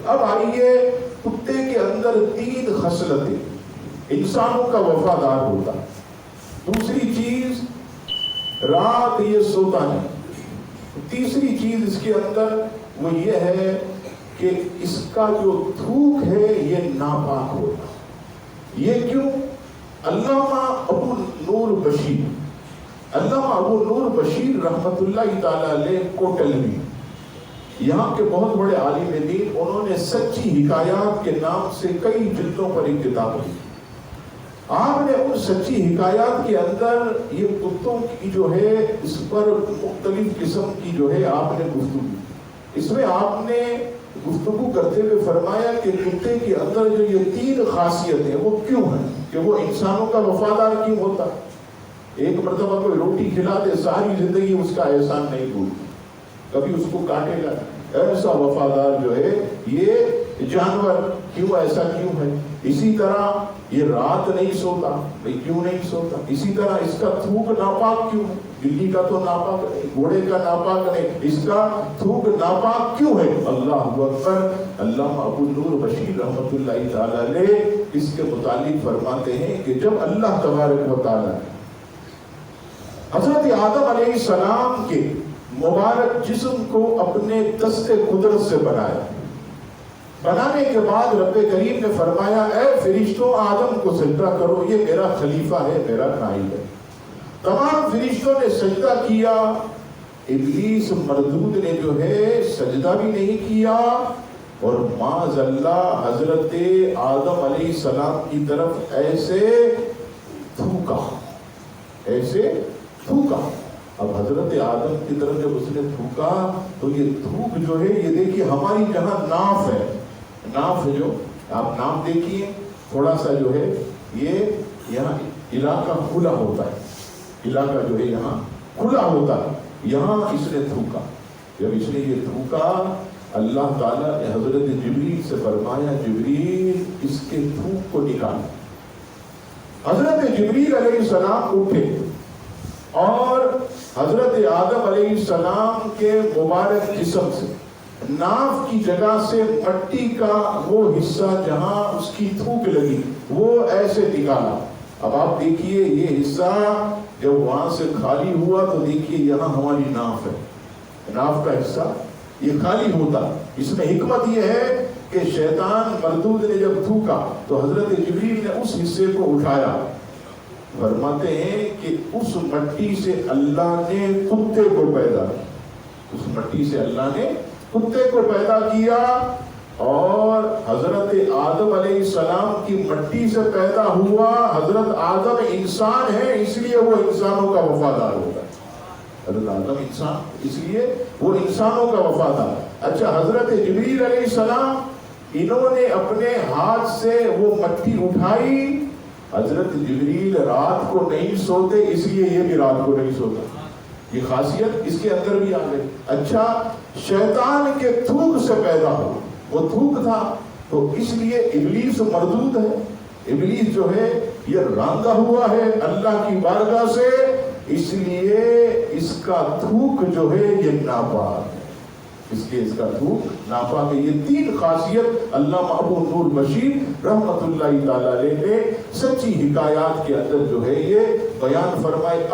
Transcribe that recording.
اب آئیے کتے کے اندر 3 خصلتیں، انسانوں کا وفادار ہوتا، دوسری چیز رات یہ سوتا نہیں، تیسری چیز اس کے اندر وہ یہ ہے کہ اس کا جو تھوک ہے یہ ناپاک ہوتا۔ یہ کیوں؟ علامہ ابو نور بشیر رحمت اللہ تعالی علیہ کوٹلوی، یہاں کے بہت بڑے عالم دین، انہوں نے سچی حکایات کے نام سے کئی جلدوں پر ایک کتاب لکھی۔ آپ نے ان سچی حکایات کے اندر یہ کتوں کی جو ہے اس پر مختلف قسم کی جو ہے آپ نے گفتگو، اس میں آپ نے گفتگو کرتے ہوئے فرمایا کہ کتے کے اندر جو یہ 3 خاصیتیں وہ کیوں ہیں، کہ وہ انسانوں کا وفادار کیوں ہوتا ہے۔ ایک مرتبہ کوئی روٹی کھلا دے ساری زندگی اس کا احسان نہیں بھولتی، کبھی اس کو کاٹے گا، ایسا وفادار جو ہے یہ جانور، کیوں ایسا کیوں ہے۔ اسی طرح یہ رات نہیں سوتا، بھئی کیوں نہیں سوتا۔ اسی طرح اس کا تھوک ناپاک کیوں ہے، بلی کا تو ناپاک نہیں، گھوڑے کا ناپاک نہیں، اس کا تھوک ناپاک کیوں ہے۔ اللہ اکبر۔ علامہ ابو نور بشیر رحمت اللہ تعالی علیہ اس کے متعلق فرماتے ہیں کہ جب اللہ تبارک و تعالی حضرت آدم علیہ السلام کے مبارک جسم کو اپنے دست قدرت سے بنانے کے بعد رب کریم نے فرمایا اے فرشتوں آدم کو سجدہ کرو، یہ میرا خلیفہ ہے، میرا نائب ہے۔ تمام فرشتوں نے سجدہ کیا، ابلیس مردود نے جو ہے سجدہ بھی نہیں کیا، اور معاذ اللہ حضرت آدم علیہ السلام کی طرف ایسے تھوکا۔ اب حضرت آدم کی طرف جب اس نے تھوکا تو یہ تھوک جو ہے یہ دیکھیے ہماری جہاں ناف ہے جو آپ ناف دیکھیے تھوڑا سا جو ہے یہ یہاں علاقہ کھلا ہوتا ہے، علاقہ جو ہے یہاں کھلا ہوتا ہے، یہاں اس نے تھوکا۔ جب اس نے یہ تھوکا اللہ تعالیٰ نے حضرت جبریل سے فرمایا جبریل اس کے تھوک کو نکال۔ حضرت جبریل علیہ السلام اٹھے اور حضرت آدم علیہ السلام کے مبارک جسم سے ناف کی جگہ سے مٹی کا وہ حصہ جہاں اس کی تھوک لگی وہ ایسے نکالا۔ اب آپ دیکھیے یہ حصہ جب وہاں سے خالی ہوا تو دیکھیے یہاں ہماری ناف ہے، ناف کا حصہ یہ خالی ہوتا۔ اس میں حکمت یہ ہے کہ شیطان مردود نے جب تھوکا تو حضرت جبریل نے اس حصے کو اٹھایا۔ فرماتے ہیں کہ اس مٹی سے اللہ نے کتے کو پیدا کیا، اس مٹی سے اللہ نے کتے کو پیدا کیا، اور حضرت آدم علیہ السلام کی مٹی سے پیدا ہوا۔ حضرت آدم انسان ہے اس لیے وہ انسانوں کا وفادار ہوتا ہے، حضرت آدم انسان اس لیے وہ انسانوں کا وفادار۔ اچھا حضرت جبریل علیہ السلام انہوں نے اپنے ہاتھ سے وہ مٹی اٹھائی۔ حضرت جبریل رات کو نہیں سوتے اس لیے یہ بھی رات کو نہیں سوتا، یہ خاصیت اس کے اندر بھی آ گئی۔ اچھا شیطان کے تھوک سے پیدا ہو، وہ تھوک تھا تو اس لیے ابلیس مردود ہے، ابلیس جو ہے یہ رانگا ہوا ہے اللہ کی بارگاہ سے، اس لیے اس کا تھوک جو ہے یہ ناپاک ہے، اس کا تھوک ناپاک ہے۔ یہ 3 خاصیت علامہ ابو نور بشیر رحمت اللہ تعالی علیہ نے سچی حکایات کے اندر جو ہے یہ بیان فرمائے۔